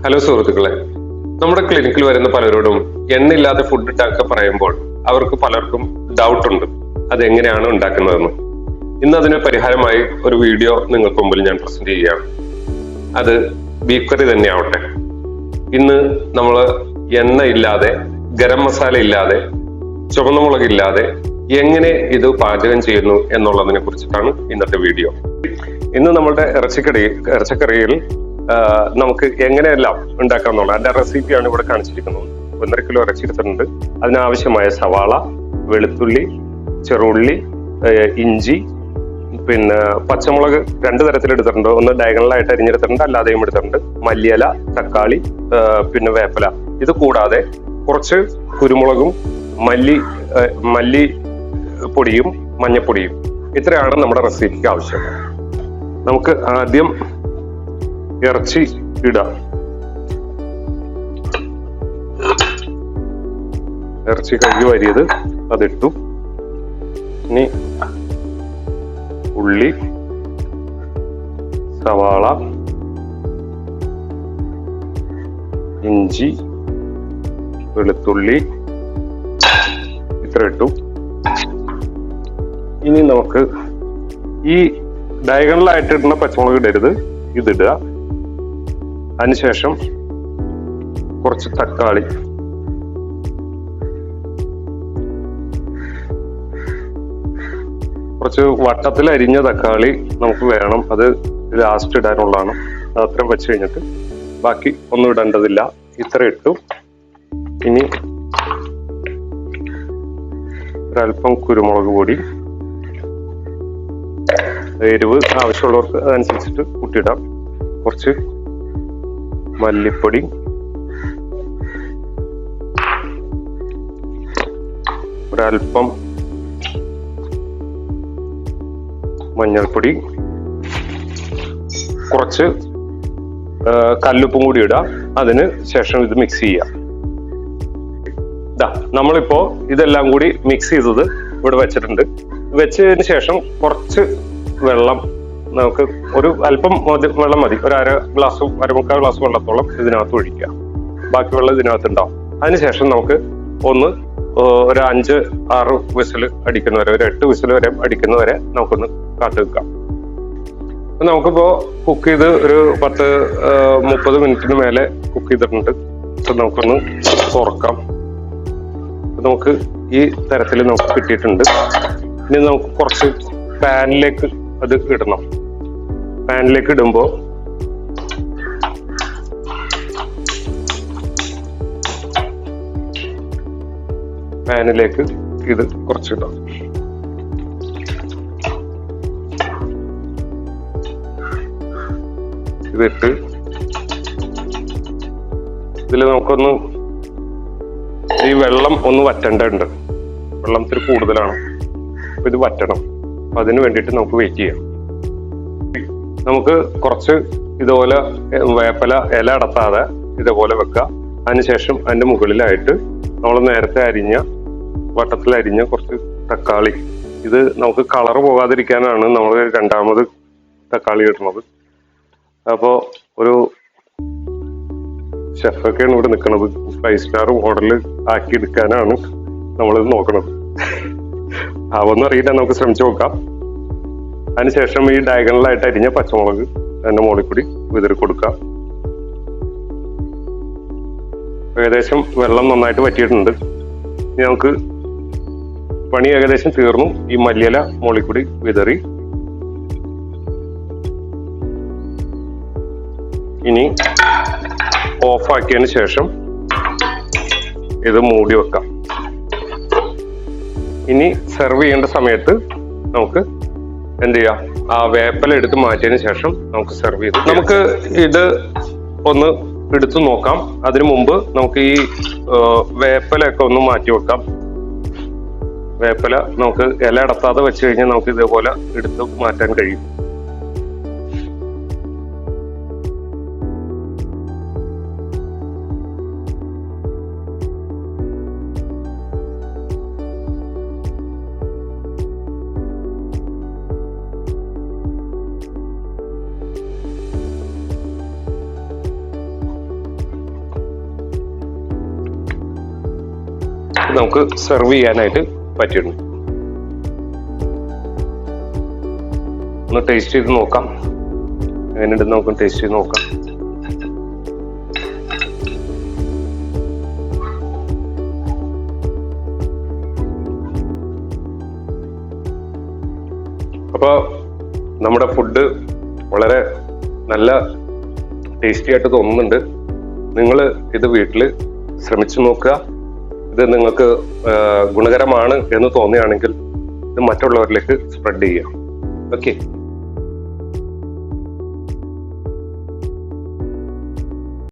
Hello സുഹൃത്തുക്കളെ, നമ്മുടെ ക്ലിനിക്കിൽ വരുന്ന പലരോടും എണ്ണയില്ലാതെ ഫുഡ് ഉണ്ടാക്കുക പറയുമ്പോൾ അവർക്ക് പലർക്കും ഡൗട്ട് ഉണ്ട് അതെങ്ങനെയാണ് ഉണ്ടാക്കുന്നതെന്ന്. ഇന്ന് അതിന് പരിഹാരമായി ഒരു വീഡിയോ നിങ്ങൾക്ക് മുമ്പിൽ ഞാൻ പ്രസന്റ് ചെയ്യുകയാണ്. അത് ബീഫ് കറി തന്നെ ആവട്ടെ. ഇന്ന് നമ്മൾ എണ്ണ ഇല്ലാതെ, ഗരം മസാല ഇല്ലാതെ, ചുവന്ന മുളകില്ലാതെ എങ്ങനെ ഇത് പാചകം ചെയ്യുന്നു എന്നുള്ളതിനെ കുറിച്ചിട്ടാണ് ഇന്നത്തെ വീഡിയോ. ഇന്ന് നമ്മളുടെ ഇറച്ചിക്കറിയിൽ നമുക്ക് എങ്ങനെയെല്ലാം ഉണ്ടാക്കാം എന്നുള്ള അതിന്റെ റെസിപ്പിയാണ് ഇവിടെ കാണിച്ചിരിക്കുന്നത്. 1.5 കിലോ ഇറച്ചി എടുത്തിട്ടുണ്ട്. അതിനാവശ്യമായ സവാള, വെളുത്തുള്ളി, ചെറുള്ളി, ഇഞ്ചി, പിന്നെ പച്ചമുളക് 2 തരത്തിൽ എടുത്തിട്ടുണ്ട്. ഒന്ന് ഡയഗണലായിട്ട് അരിഞ്ഞെടുത്തിട്ടുണ്ട്, അല്ലാതെയും എടുത്തിട്ടുണ്ട്. മല്ലിയില, തക്കാളി, പിന്നെ വേപ്പില. ഇത് കൂടാതെ കുറച്ച് കുരുമുളകും മല്ലി പൊടിയും മഞ്ഞപ്പൊടിയും. ഇത്രയാണ് നമ്മുടെ റെസിപ്പിക്ക് ആവശ്യം. നമുക്ക് ആദ്യം ഇറച്ചി ഇടാം. ഇറച്ചി കഴുകി വരിയത് അതിട്ടു. ഇനി ഉള്ളി, സവാള, ഇഞ്ചി, വെളുത്തുള്ളി ഇത്ര ഇട്ടു. ഇനി നമുക്ക് ഈ ഡയഗണലായിട്ട് ഇടുന്ന പച്ചമുളക് ഇടരുത്, ഇതിടുക. അതിനുശേഷം കുറച്ച് തക്കാളി, കുറച്ച് വട്ടത്തിൽ അരിഞ്ഞ തക്കാളി നമുക്ക് വേണം. അത് ലാസ്റ്റ് ഇടാനുള്ളതാണ്. അത് അത്രയും വെച്ച് കഴിഞ്ഞിട്ട് ബാക്കി ഒന്നും ഇടേണ്ടതില്ല. ഇത്ര ഇട്ടു. ഇനി ഒരല്പം കുരുമുളക് പൊടി, എരിവ് ആവശ്യമുള്ളവർക്ക് അതനുസരിച്ചിട്ട് കൂട്ടിയിടാം. കുറച്ച് മല്ലിപ്പൊടി, ഒരല്പം മഞ്ഞൾപ്പൊടി, കുറച്ച് കല്ലുപ്പും കൂടി ഇടാം. അതിന് ശേഷം ഇത് മിക്സ് ചെയ്യാം. നമ്മളിപ്പോ ഇതെല്ലാം കൂടി മിക്സ് ചെയ്തത് ഇവിടെ വെച്ചിട്ടുണ്ട്. വെച്ചതിന് ശേഷം കുറച്ച് വെള്ളം, നമുക്ക് ഒരു അല്പം വെള്ളം മതി. ഒരു അരമുക്കാൽ ഗ്ലാസ് വെള്ളത്തോളം ഇതിനകത്ത് ഒഴിക്കുക. ബാക്കി വെള്ളം ഇതിനകത്ത് ഉണ്ടാവും. അതിനുശേഷം നമുക്ക് ഒരു 5-6 വിസിൽ അടിക്കുന്നവരെ, ഒരു 8 വിസിൽ വരെ അടിക്കുന്നവരെ നമുക്കൊന്ന് കാത്തു വെക്കാം. നമുക്കിപ്പോ കുക്ക് ചെയ്ത് ഒരു 10-30 മിനിറ്റിന് മേലെ കുക്ക് ചെയ്തിട്ടുണ്ട്. നമുക്കൊന്ന് തുറക്കാം. നമുക്ക് ഈ തരത്തിൽ നമുക്ക് കിട്ടിയിട്ടുണ്ട്. ഇനി നമുക്ക് കുറച്ച് പാനിലേക്ക് അത് ഇടണം. പാനിലേക്ക് ഇടുമ്പോൾ പാനിലേക്ക് ഇത് കുറച്ചിടാം. ഇതിട്ട് ഇതിൽ നമുക്കൊന്ന് ഈ വെള്ളം ഒന്ന് വറ്റേണ്ടതുണ്ട്. വെള്ളം ഇത്തിരി കൂടുതലാണ്. അപ്പൊ ഇത് വറ്റണം. അപ്പൊ അതിന് വേണ്ടിയിട്ട് നമുക്ക് വെയിറ്റ് ചെയ്യാം. നമുക്ക് കുറച്ച് ഇതുപോലെ വേപ്പില ഇല അടത്താതെ ഇതേപോലെ വെക്കുക. അതിനുശേഷം അതിന്റെ മുകളിലായിട്ട് നമ്മൾ നേരത്തെ വട്ടത്തിൽ അരിഞ്ഞ കുറച്ച് തക്കാളി, ഇത് നമുക്ക് കളർ പോകാതിരിക്കാനാണ് നമ്മൾ രണ്ടാമത് തക്കാളി ഇടുന്നത്. അപ്പോൾ ഒരു ഷെഫൊക്കെയാണ് ഇവിടെ നിൽക്കുന്നത്. 5 സ്റ്റാർ മോഡലിൽ ആക്കി എടുക്കാനാണ് നമ്മളിത് നോക്കുന്നത്. അവൊന്നും അറിയില്ല, നമുക്ക് ശ്രമിച്ചു നോക്കാം. അതിനുശേഷം ഈ ഡയഗണലായിട്ട് അരിഞ്ഞ പച്ചമുളക് അതിന്റെ മുകളിൽ കൂടി വിതറി കൊടുക്കാം. ഏകദേശം വെള്ളം നന്നായിട്ട് വറ്റിയിട്ടുണ്ട്. ഇനി നമുക്ക് പണി ഏകദേശം തീർന്നു. ഈ മല്ലിയില മുകളിൽ കൂടി വിതറി ഇനി ഓഫാക്കിയതിന് ശേഷം ഇത് മൂടി വെക്കാം. ഇനി സെർവ് ചെയ്യേണ്ട സമയത്ത് നമുക്ക് എന്ത് ചെയ്യാം, ആ വേപ്പില എടുത്ത് മാറ്റിയതിന് ശേഷം നമുക്ക് സെർവ് ചെയ്ത് നമുക്ക് ഇത് ഒന്ന് എടുത്തു നോക്കാം. അതിനു മുമ്പ് നമുക്ക് ഈ വേപ്പിലൊക്കെ ഒന്ന് മാറ്റി വെക്കാം. വേപ്പില നമുക്ക് ഇല അടത്താതെ വെച്ച് കഴിഞ്ഞാൽ നമുക്ക് ഇതേപോലെ എടുത്ത് മാറ്റാൻ കഴിയും. നമുക്ക് സെർവ് ചെയ്യാനായിട്ട് പറ്റിയിട്ടുണ്ട്. ഒന്ന് ടേസ്റ്റ് ചെയ്ത് നോക്കാം, എങ്ങനെയുണ്ടെന്ന് നമുക്ക് ടേസ്റ്റ് ചെയ്ത് നോക്കാം. അപ്പോൾ നമ്മുടെ ഫുഡ് വളരെ നല്ല ടേസ്റ്റി ആയിട്ട് തോന്നുന്നുണ്ട്. നിങ്ങൾ ഇത് വീട്ടിൽ ശ്രമിച്ചു നോക്കുക. ഇത് നിങ്ങൾക്ക് ഗുണകരമാണ് എന്ന് തോന്നുകയാണെങ്കിൽ ഇത് മറ്റുള്ളവരിലേക്ക് സ്പ്രെഡ് ചെയ്യാം. ഓക്കെ.